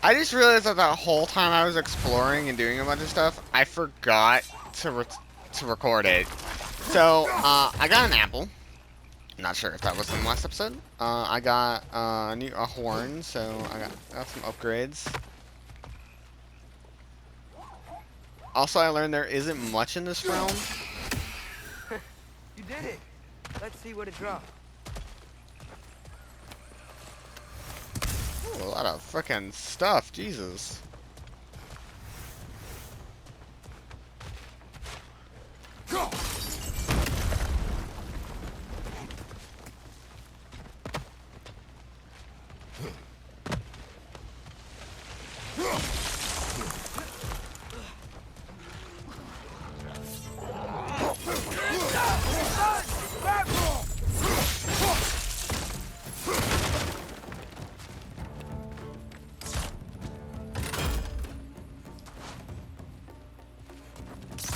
I just realized that that whole time I was exploring and doing a bunch of stuff, I forgot to record it. So, I got an apple. Not sure if that was in the last episode. I got a horn, so got some upgrades. Also, I learned there isn't much in this realm. You did it. Let's see what it dropped. Ooh, a lot of frickin' stuff, Jesus.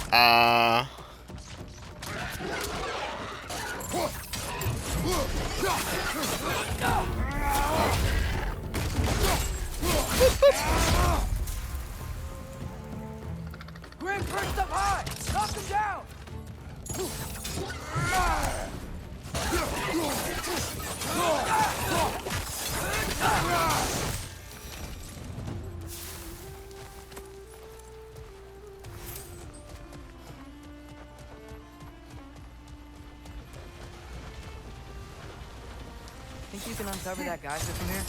Uh... Grim perched up high! Knock him down! Think you can uncover that geyser from here?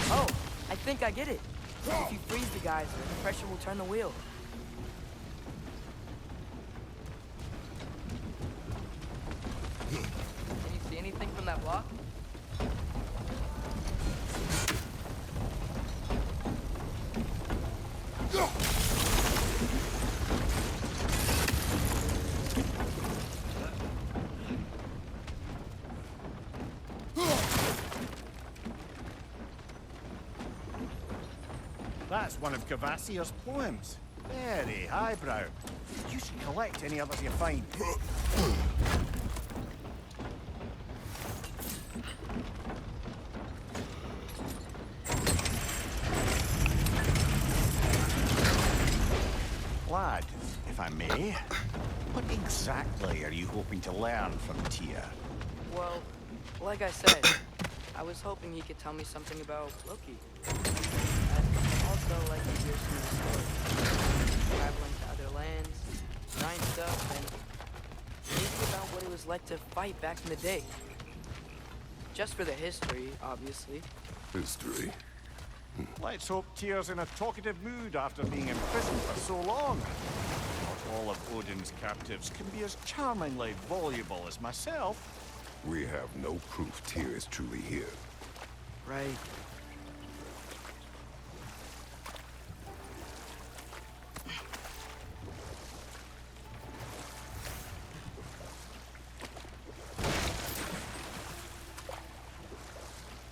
Oh, I think I get it. If you freeze the geyser, the pressure will turn the wheel. Can you see anything from that block? That's one of Cavassier's poems. Very highbrow. You should collect any others you find. Lad, if I may, what exactly are you hoping to learn from Tyr? Well, like I said, I was hoping he could tell me something about Loki. I'd also like to hear some of the stories. Traveling to other lands, trying stuff, and maybe about what it was like to fight back in the day. Just for the history, obviously. History. Let's hope Tyr's in a talkative mood after being in prison for so long. Not all of Odin's captives can be as charmingly voluble as myself. We have no proof Tyr is truly here. Right.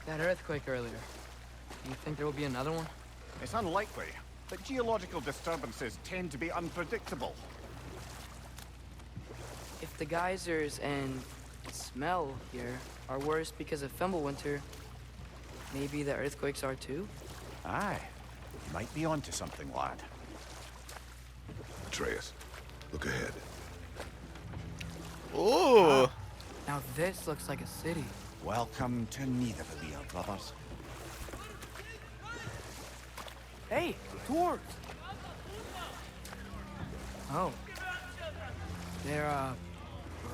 That earthquake earlier. Do you think there will be another one? It's unlikely, but geological disturbances tend to be unpredictable. If the geysers and smell here are worse because of Fimbulwinter, maybe the earthquakes are too? Aye. You might be onto something, lad. Atreus, look ahead. Ooh. Now this looks like a city. Welcome to Nidavellir, brothers. Hey, dwarves! Oh. They're,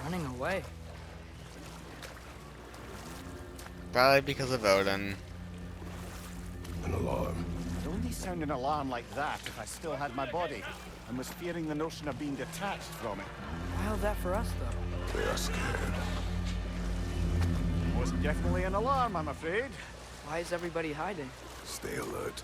running away. Probably because of Odin. An alarm. I'd only sound an alarm like that if I still had my body, and was fearing the notion of being detached from it. How's that for us, though? They are scared. Was definitely an alarm, I'm afraid. Why is everybody hiding? Stay alert.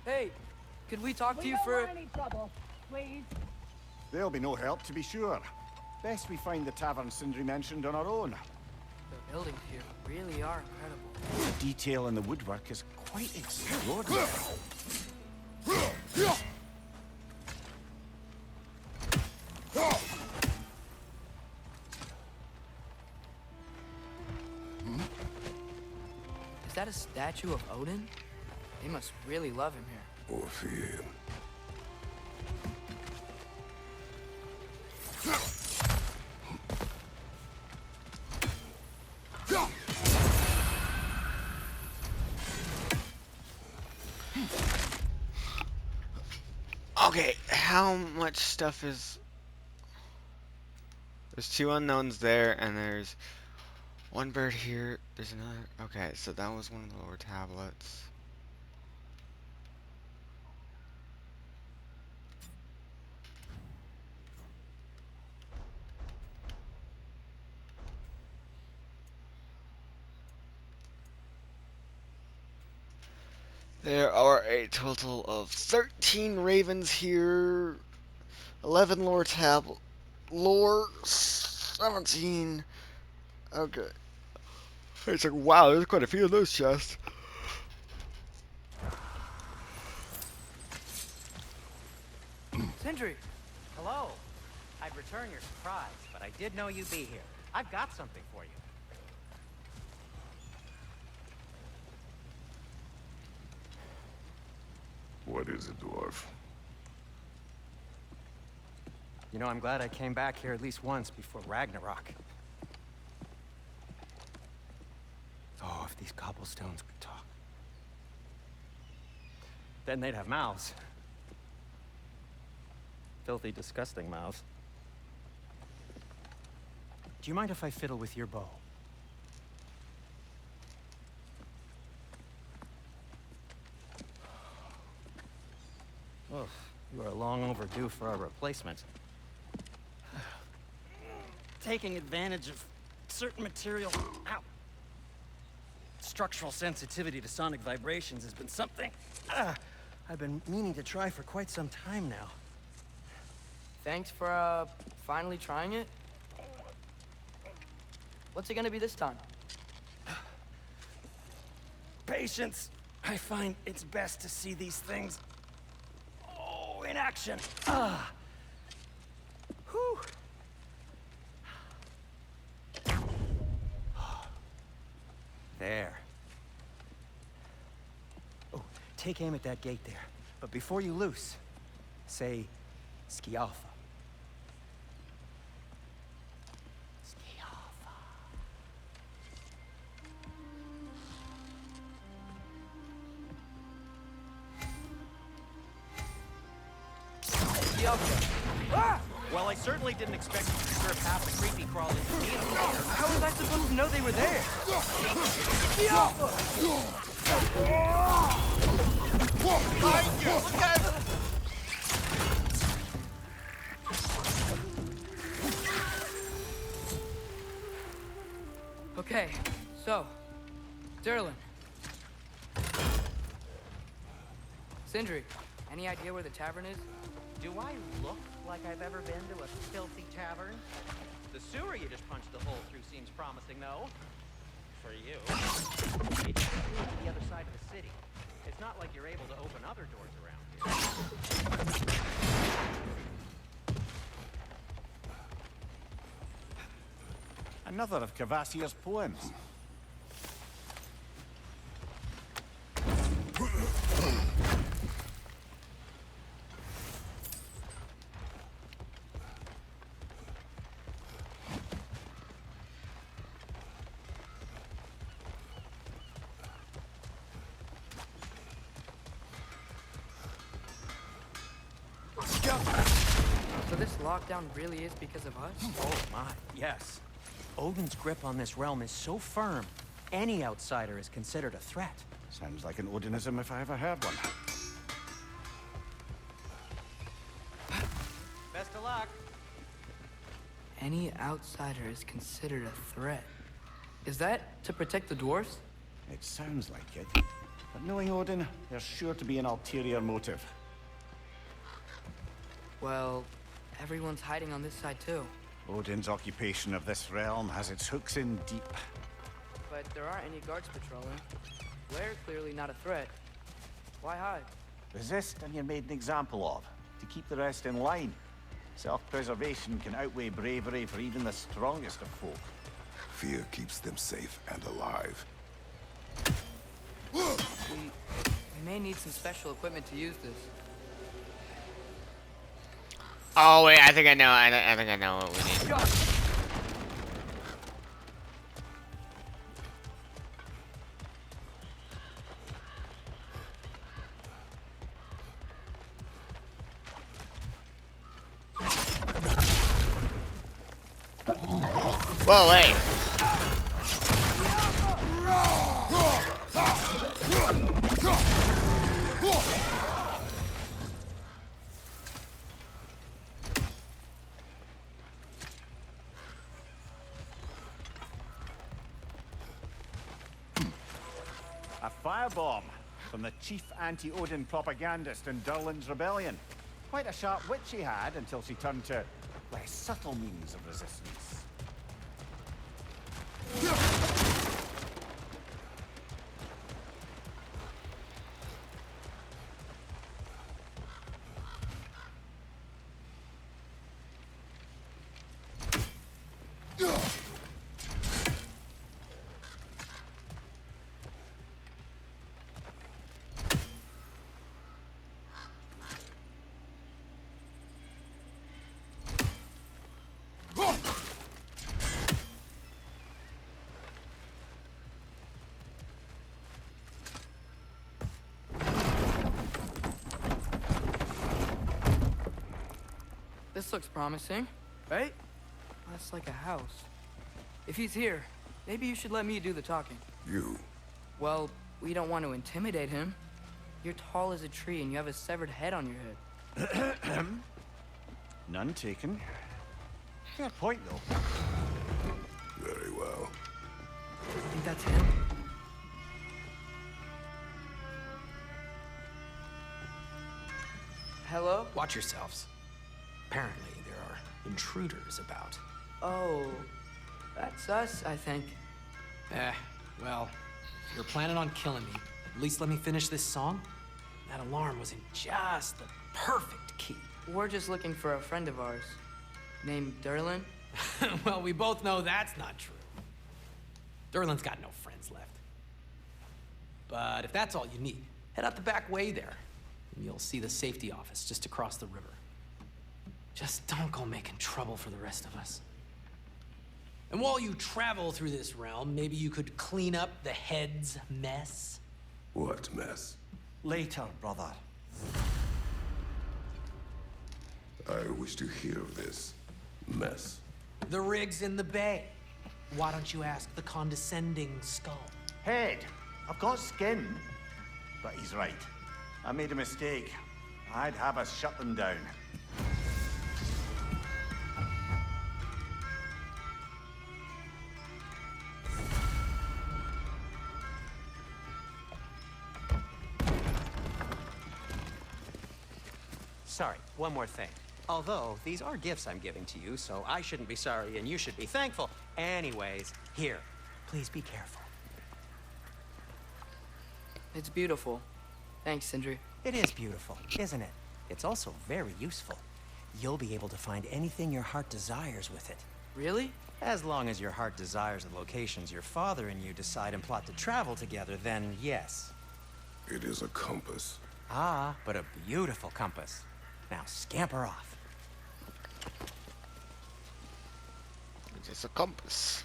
Hey, could we talk to you for... Any trouble, please. There'll be no help, to be sure. Best we find the tavern Sindri mentioned on our own. The buildings here really are incredible. The detail in the woodwork is quite extraordinary. Is that a statue of Odin? They must really love him here. Or fear him. Okay, how much stuff is... There's 2 unknowns there, and there's 1 bird here. There's another... Okay, so that was one of the lower tablets. There are a total of 13 ravens here, 11 lore 17. Okay. It's like, wow, there's quite a few of those chests. Sindri! Hello. I'd return your surprise, but I did know you'd be here. I've got something for you. What is it, dwarf? You know, I'm glad I came back here at least once before Ragnarok. Oh, if these cobblestones could talk. Then they'd have mouths. Filthy, disgusting mouths. Do you mind if I fiddle with your bow? Oh, you are long overdue for a replacement. Taking advantage of certain material... Ow! Structural sensitivity to sonic vibrations has been something I've been meaning to try for quite some time now. Thanks for, finally trying it. What's it gonna be this time? Patience. I find it's best to see these things... Oh, in action. Whew. There. Oh, take aim at that gate there. But before you loose, say, Skialfa. Skialfa. Well, I certainly didn't expect you to serve half the creepy crawlies in me. How was I supposed to know they were there? Okay, so, Durlin. Sindri, any idea where the tavern is? Do I look like I've ever been to a filthy tavern? The sewer you just punched the hole through seems promising, though. For you. It's the other side of the city. It's not like you're able to open other doors around here. Another of Cavassia's poems. So this lockdown really is because of us? Oh my, yes. Odin's grip on this realm is so firm, any outsider is considered a threat. Sounds like an Odinism if I ever heard one. Best of luck. Any outsider is considered a threat. Is that to protect the dwarves? It sounds like it. But knowing Odin, there's sure to be an ulterior motive. Well, everyone's hiding on this side too. Odin's occupation of this realm has its hooks in deep. But there aren't any guards patrolling. We're clearly not a threat. Why hide? Resist and you're made an example of, to keep the rest in line. Self-preservation can outweigh bravery for even the strongest of folk. Fear keeps them safe and alive. We may need some special equipment to use this. Oh wait, I think I know. I think I know what we need. Whoa, wait. A firebomb from the chief anti-Odin propagandist in Durlin's rebellion. Quite a sharp wit she had until she turned to less subtle means of resistance. This looks promising, right? That's like a house. If he's here, maybe you should let me do the talking. You. Well, we don't want to intimidate him. You're tall as a tree and you have a severed head on your head. None taken. Fair point, though. Very well. Think that's him? Hello? Watch yourselves. Apparently, there are intruders about. Oh, that's us, I think. Well, if you're planning on killing me, at least let me finish this song. That alarm was in just the perfect key. We're just looking for a friend of ours, named Durlin. Well, we both know that's not true. Durlin's got no friends left. But if that's all you need, head out the back way there, and you'll see the safety office just across the river. Just don't go making trouble for the rest of us. And while you travel through this realm, maybe you could clean up the head's mess? What mess? Later, brother. I wish to hear of this mess. The rig's in the bay. Why don't you ask the condescending skull? Head, I've got skin. But he's right. I made a mistake. I'd have us shut them down. Sorry, one more thing. Although, these are gifts I'm giving to you, so I shouldn't be sorry and you should be thankful. Anyways, here, please be careful. It's beautiful. Thanks, Sindri. It is beautiful, isn't it? It's also very useful. You'll be able to find anything your heart desires with it. Really? As long as your heart desires the locations your father and you decide and plot to travel together, then yes. It is a compass. Ah, but a beautiful compass. Now scamper off. It's just a compass.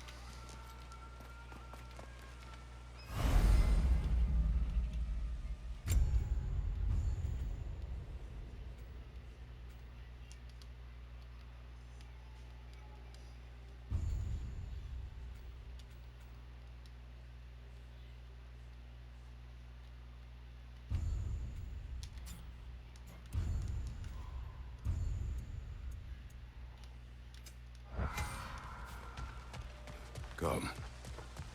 Come.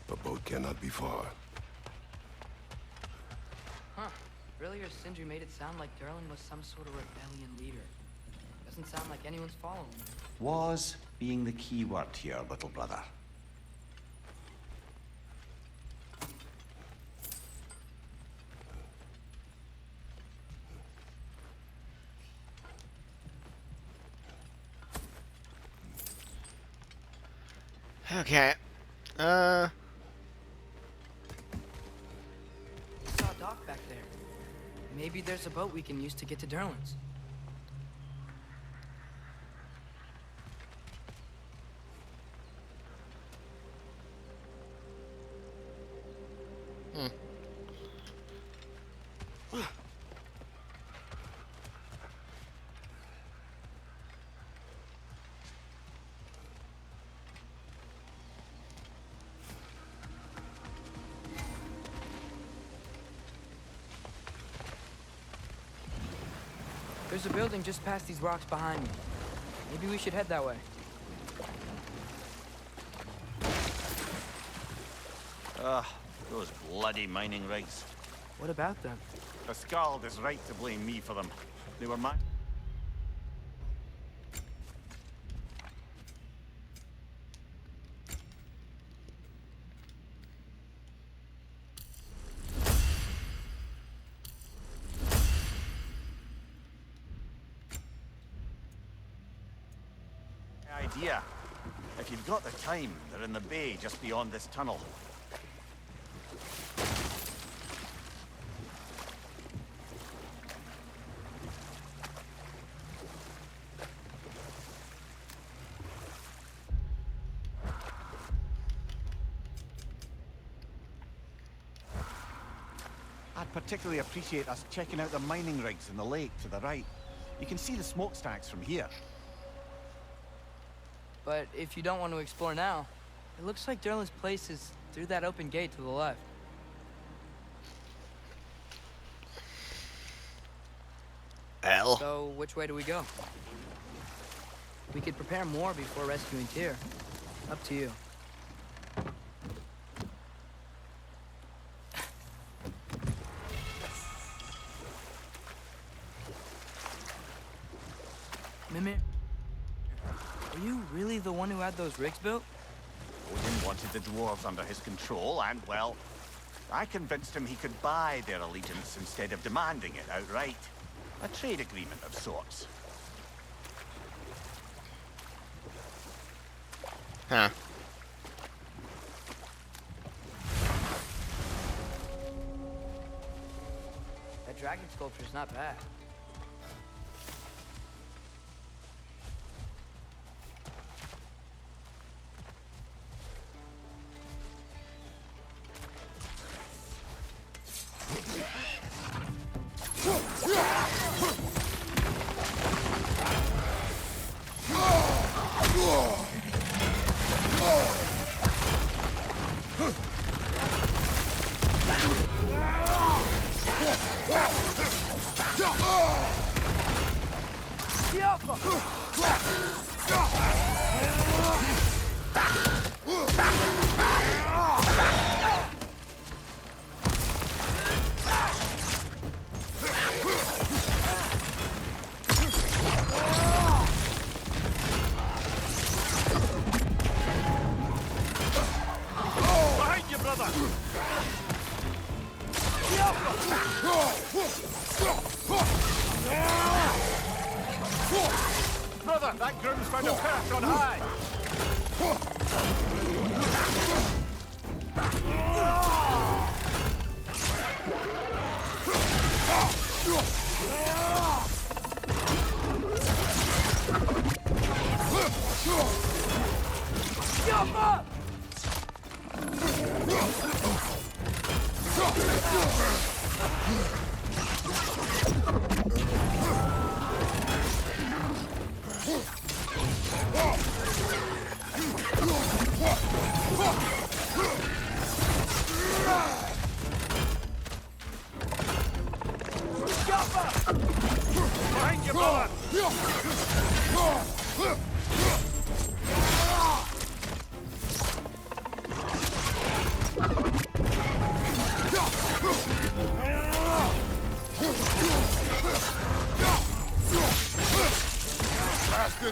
The boat cannot be far. Huh. Earlier, Sindri made it sound like Durlin was some sort of rebellion leader. Doesn't sound like anyone's following him. Was being the key word here, little brother. Okay. I saw a dock back there. Maybe there's a boat we can use to get to Durlin's. There's a building just past these rocks behind me. Maybe we should head that way. Ugh, those bloody mining rights. What about them? The Skald is right to blame me for them. They were my... idea. If you've got the time, they're in the bay just beyond this tunnel. I'd particularly appreciate us checking out the mining rigs in the lake to the right. You can see the smokestacks from here. But if you don't want to explore now, it looks like Durlin's place is through that open gate to the left. L. So, which way do we go? We could prepare more before rescuing Tyr. Up to you. Mimir, were you really the one who had those rigs built? Odin wanted the dwarves under his control, and, well, I convinced him he could buy their allegiance instead of demanding it outright. A trade agreement of sorts. Huh. That dragon sculpture's not bad. Behind you, brother! Brother, that groom's found a perch on high! Behind you, brother! Faster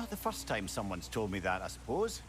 Not the first time someone's told me that, I suppose.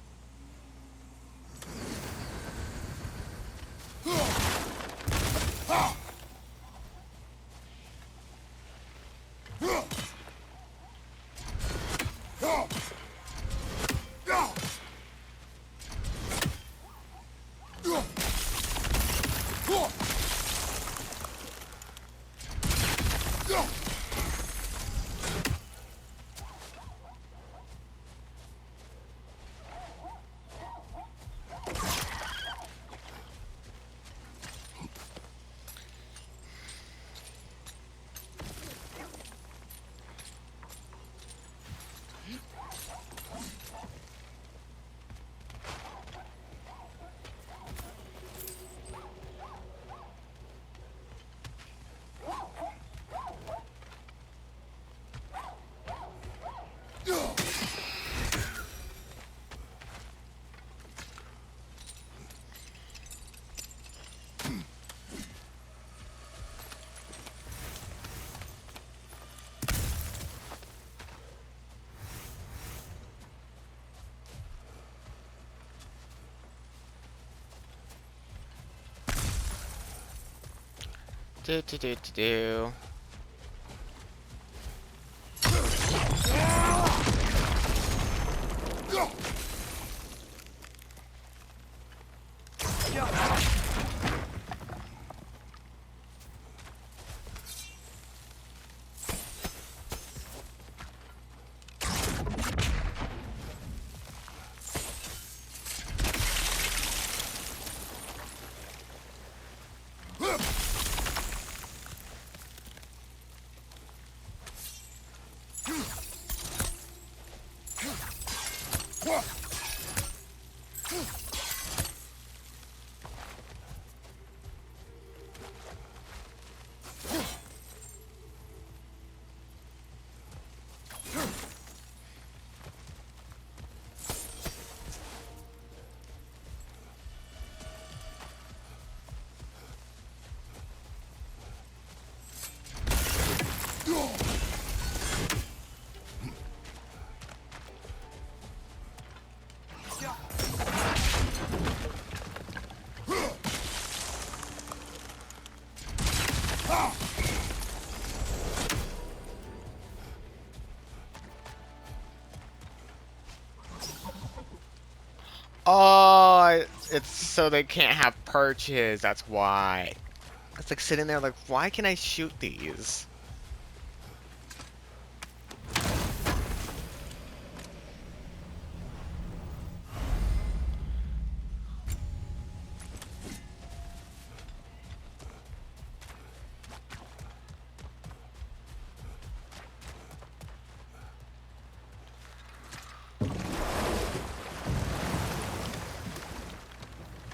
Do. Oh, it's so they can't have perches. That's why. It's like sitting there like, why can I shoot these?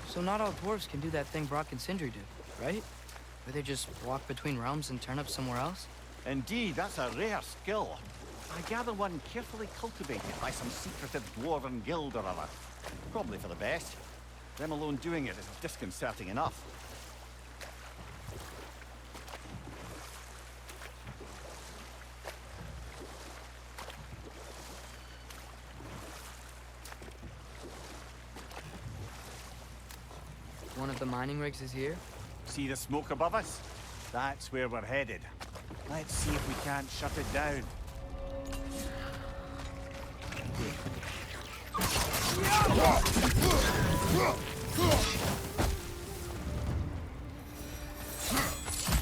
So not all dwarves can do that thing Brock and Sindri do, right? Where they just walk between realms and turn up somewhere else? Indeed, that's a rare skill. I gather one carefully cultivated by some secretive dwarven guild or other. Probably for the best. Them alone doing it is disconcerting enough. One of the mining rigs is here? See the smoke above us? That's where we're headed. Let's see if we can't shut it down.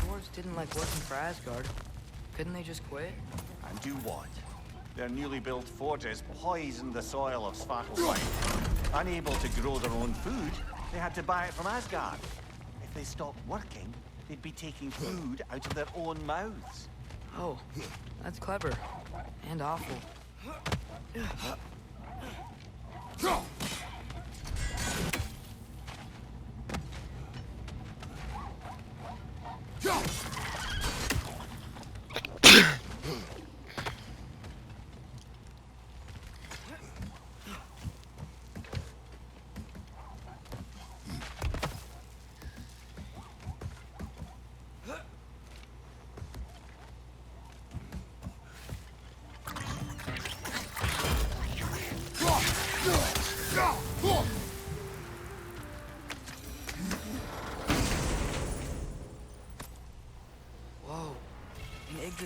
Dwarves didn't like working for Asgard. Couldn't they just quit? And do what? Their newly built forges poisoned the soil of Svartalfheim. Unable to grow their own food, they had to buy it from Asgard. If they stopped working, they'd be taking food out of their own mouths. Oh, that's clever. And awful.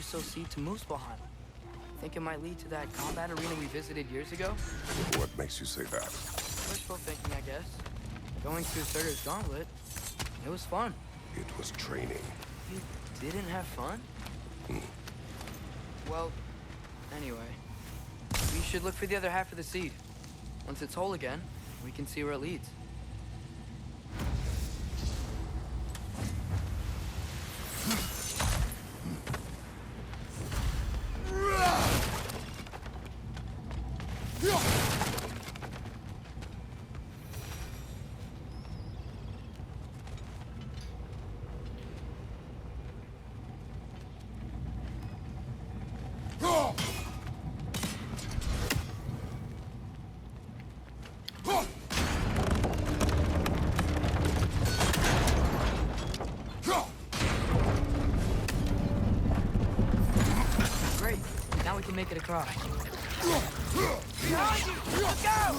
still seed to Muspelheim. Think it might lead to that combat arena we visited years ago? What makes you say that? Wishful thinking, I guess. Going through Surtur's gauntlet, it was fun. It was training. You didn't have fun? Well, anyway. We should look for the other half of the seed. Once it's whole again, we can see where it leads. Great. Now we can make it across. Behind you! Look out!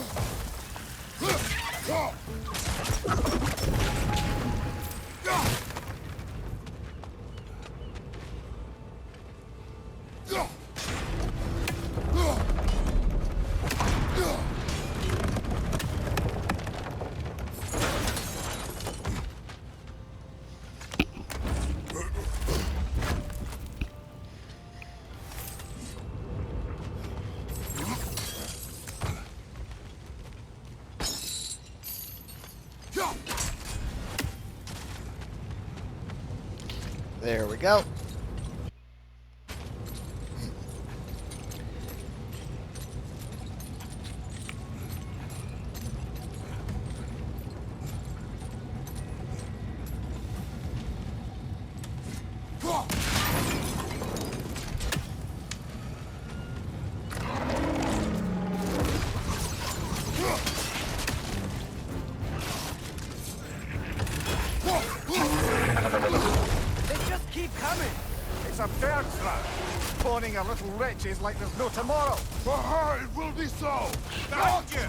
There we go. They just keep coming! It's a bird trap. Spawning our little wretches like there's no tomorrow. For her, it will be so! Thank you!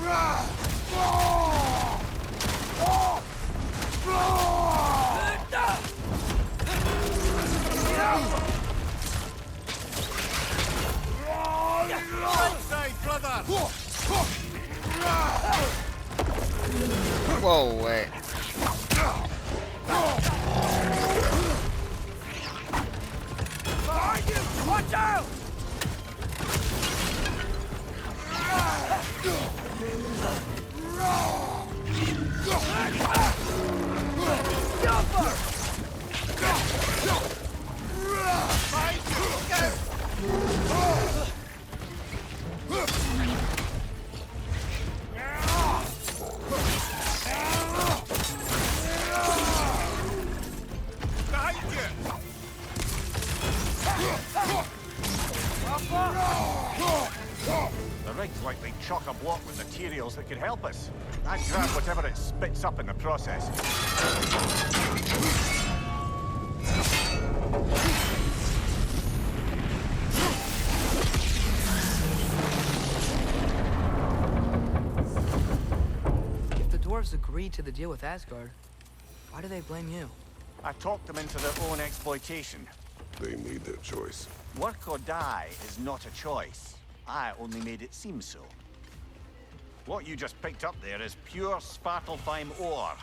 Outside, brother! Whoa, wait. Behind you! Watch out! The rig's like they chock-a-block with materials that could help us. I'd grab whatever it spits up in the process. If the dwarves agreed to the deal with Asgard, why do they blame you? I talked them into their own exploitation. They made their choice. Work or die is not a choice. I only made it seem so. What you just picked up there is pure Svartalfheim ore.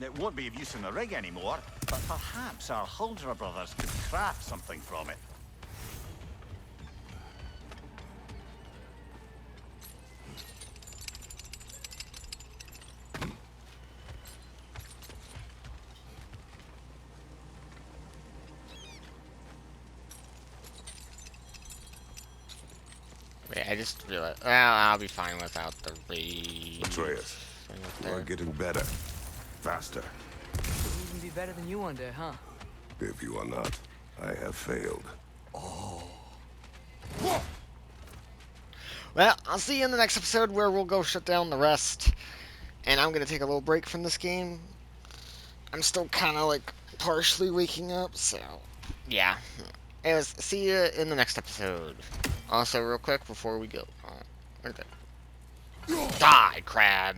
It won't be of use in the rig anymore, but perhaps our Huldra brothers could craft something from it. Wait, I just realized. Well, I'll be fine without the raid. Atreus, you are getting better. Faster. We'll even be better than you one day, huh? If you are not, I have failed. Well, I'll see you in the next episode where we'll go shut down the rest. And I'm gonna take a little break from this game. I'm still kind of like partially waking up, so yeah. Anyways, see you in the next episode. Also, real quick before we go, where'd that? Die, crab.